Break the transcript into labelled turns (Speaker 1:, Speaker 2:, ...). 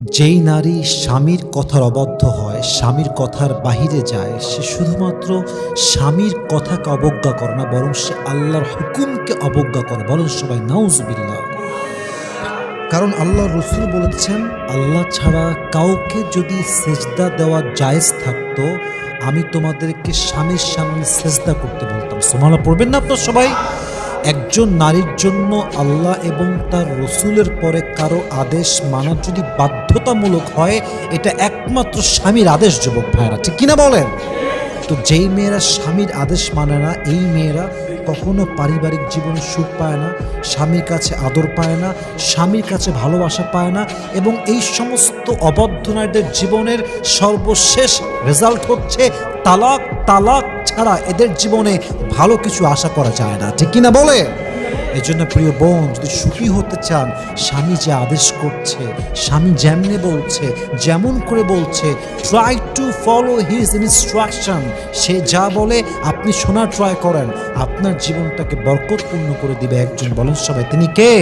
Speaker 1: যেই নারী স্বামীর কথার অবাধ্য হয়, স্বামীর কথার বাহিরে যায়, সে শুধুমাত্র স্বামীর কথাকে অবজ্ঞা করে না, বরং সে আল্লাহর হুকুমকে অবজ্ঞা করে। বলেন সবাই নাউজুবিল্লাহ। কারণ আল্লাহর রাসূল বলেছেন, আল্লাহ ছাড়া কাউকে যদি সেজদা দেওয়া জায়েজ থাকতো, আমি তোমাদেরকে স্বামীর সামনে সেজদা করতে বলতাম। সুবহানাল্লাহ পড়বেন না আপনারা সবাই? একজন নারীর জন্য আল্লাহ এবং তার রসুলের পরে কারো আদেশ মানা যদি বাধ্যতামূলক হয়, এটা একমাত্র স্বামীর আদেশ, যুবক ভাইরা, ঠিক কিনা বলেন? তো যেই মেয়েরা স্বামীর আদেশ মানে না, এই মেয়েরা কখনো পারিবারিক জীবনে সুখ পায় না, স্বামীর কাছে আদর পায় না, স্বামীর কাছে ভালোবাসা পায় না, এবং এই সমস্ত অবদ্ধ নারীদের জীবনের সর্বশেষ রেজাল্ট হচ্ছে তালাক। তালাক ছাড়া এদের জীবনে ভালো কিছু আশা করা যায় না, ঠিক কিনা বলে? এই জন্য প্রিয় বোন, যদি সুখী হতে চান, স্বামী যে আদেশ করছে, স্বামী যেমনে বলছে, যেমন করে বলছে, try to follow his instruction. সে যা বলে আপনি শোনার ট্রাই করেন, আপনার জীবনটাকে বরকতপূর্ণ করে দিবে একজন। বলেন সবাই, তিনি কে?